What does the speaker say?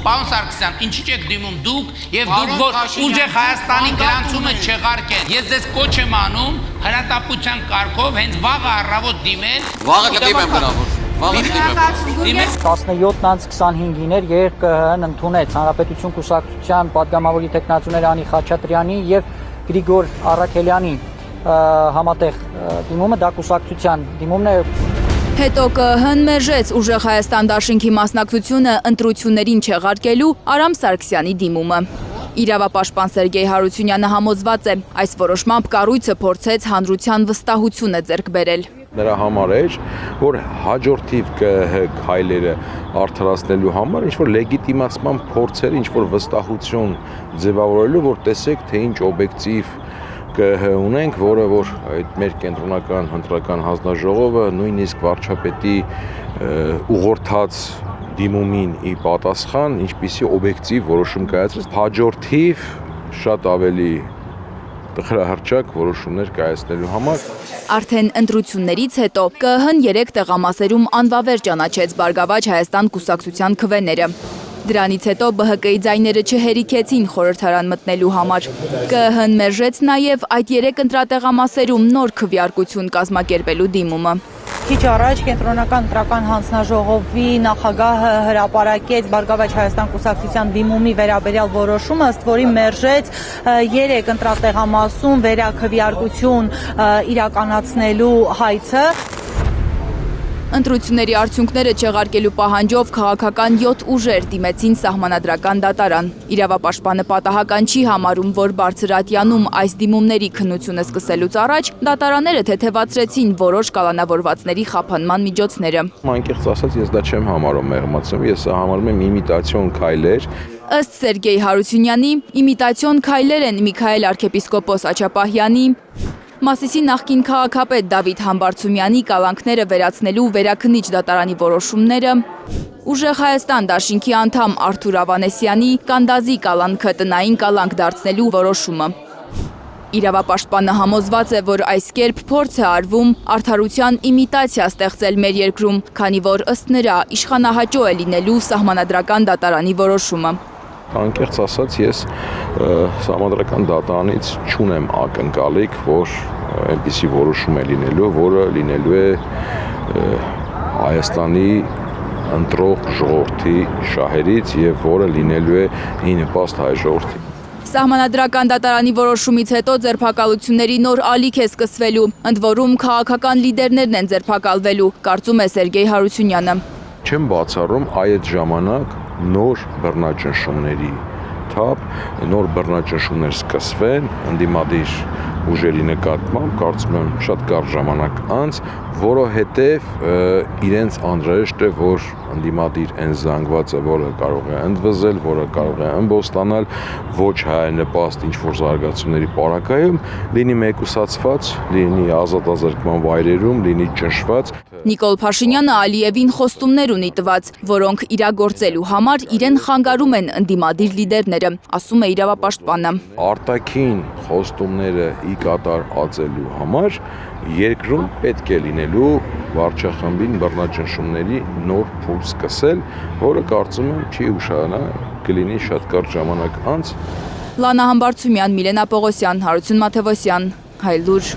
Պարոն Սարգսյան, ինչի՞ եք դիմում դուք եւ դուք որ ուժեղ Հայաստանի գրանցումը չեղարկեն։ Ես ձեզ կոչ եմ անում հրատապության կարգով հենց վաղը առավոտ դիմել։ Վաղը կդիմեմ բնավոր։ 17:25-ին ԵԿՀ-ն ընդունեց Հանրապետություն կուսակցության падգամավորի տեխնացուներ Անի Խաչատրյանի եւ Գրիգոր Առաքելյանի համատեղ դիմումը, դա կուսակցության դիմումն է։ Հետո ԿԸՀ-ն մերժեց ուժեղ Հայաստան դաշինքի մասնակցությունը ընտրություններին չեղարկելու Արամ Սարգսյանի դիմումը։ Իրավապաշտպան Սերգեյ Հարությունյանը համոզված է, այս որոշմամբ կառույցը փորձեց հանրության վստահությունը ձեռք բերել։ Նրա համար էր, որ հաջորդիվ ԿԸՀ քայլերը արդարացնելու համար ինչ-որ լեգիտիմացման փորձեր, ինչ-որ վստահություն ձևավորելու, որ տեսեք, թե ինչ օբյեկտիվ ԿԸՀ ունենք, որը որ այդ մեր կենտրոնական ընտրական հանձնաժողովը նույնիսկ վարչապետի ուղղորդած դիմումին ի պատասխան, ինչպիսի օբյեկտիվ որոշում կայացրեց, հաջորդիվ շատ ավելի տխրահռչակ որոշումներ կայացնելու համար։ Արդեն ընտրություններից հետո ԿԸՀ-ն 3 տեղամասերում անվավեր ճանաչեց Բարգավաճ Հայաստան կուսակցության քվեները։ Դրանից հետո ԲՀԿ-ի ձայները չհերիքեցին խորհրդարան մտնելու համար։ ԿԸՀ-ն մերժեց նաև այդ 3 ընտրատեղամասերում նոր քվեարկություն կազմակերպելու դիմումը։ Քիչ առաջ կենտրոնական ընտրական հանձնաժողովի նախագահը հրապարակեց Բարգավաճ Հայաստան կուսակցության դիմումի վերաբերյալ որոշումը, ըստ որի մերժեց 3 ընտրատեղամասում վերաքվեարկություն իրականացնելու հայցը։ Ընտրությունների արդյունքները չեղարկելու պահանջով քաղաքական 7 ուժեր դիմեցին սահմանադրական դատարան։ Իրավապաշտպանը պատահական չի համարում, որ Բարձրատյանում այս դիմումների քննությունը սկսելուց առաջ դատարանները թեթևացրեցին որոշ կալանավորվածների խափանման միջոցները։ Անկեղծ ասած, ես դա չեմ համարում մեղմացում, ես սա համարում եմ իմիտացիոն քայլեր։ Ըստ Սերգեյ Հարությունյանի, իմիտացիոն քայլեր են Միքայել arczepiskopos Աչապահյանի, Մասիսի նախկին քաղաքապետ Դավիթ Համբարձումյանի կալանքները վերացնելու վերաքննիչ դատարանի որոշումները, ուժեղ Հայաստան դաշինքի անդամ Արթուր Ավանեսյանի կանդազի կալանքը տնային կալանք դարձնելու որոշումը։ Իրավապաշտպանը համոզված է, որ այս կերպ փորձ է արվում արդարության իմիտացիա ստեղծել մեր երկրում, քանի որ ըստ նրա իշխանահաճո է լինելու սահմանադրական դատարանի որոշումը։ Անկեղծ ասած, ես սահմանադրական դատարանից չունեմ ակնկալիք, որ այնպիսի որոշում է լինելու, որը լինելու է Հայաստանի ընտրող ժողովրդի շահերից եւ որը լինելու է ի նպաստ հայ ժողովրդի։ Սահմանադրական դատարանի որոշումից հետո ձերբակալությունների նոր ալիք է սկսվելու, ընդ որում քաղաքական լիդերներն են ձերբակալվելու, կարծում է Սերգեյ Հարությունյանը։ Չեմ բացառում այդ ժամանակ նոր բռնաճնշումների թափ, նոր բռնաճնշումներ սկսվեն ընդդիմադիր ուժերի նկատմամբ, կարծում եմ շատ կարճ ժամանակ անց, որովհետև իրենց անհրաժեշտ է, որ ընդդիմադիր այն զանգվածը, որը կարող է ընդվզել, որը կարող է ըմբոստանալ, ոչ հայանպաստ ինչ-որ զարգացումների պարագայում, լինի մեկուսացված, լինի ազատազրկման վայրերում, լինի ճնշված։ Նիկոլ Փաշինյանը Ալիևին խոստումներ ունի տված, որոնք իրագործելու համար իրեն խանգարում են ընդդիմադիր լիդերները, ասում է իրավապաշտպանը։ Արտաքին խոստումները ի կատար ածելու համար երկրում պետք է լինելու վարչախմբին բռնաճնշումների նոր փուլ սկսել, որը կարծում եմ չի ուշանա, կլինի շատ կարճ ժամանակ անց։ Լանա Համբարձումյան, Միլենա Պողոսյան, Հարություն Մաթևոսյան, Հայլուր։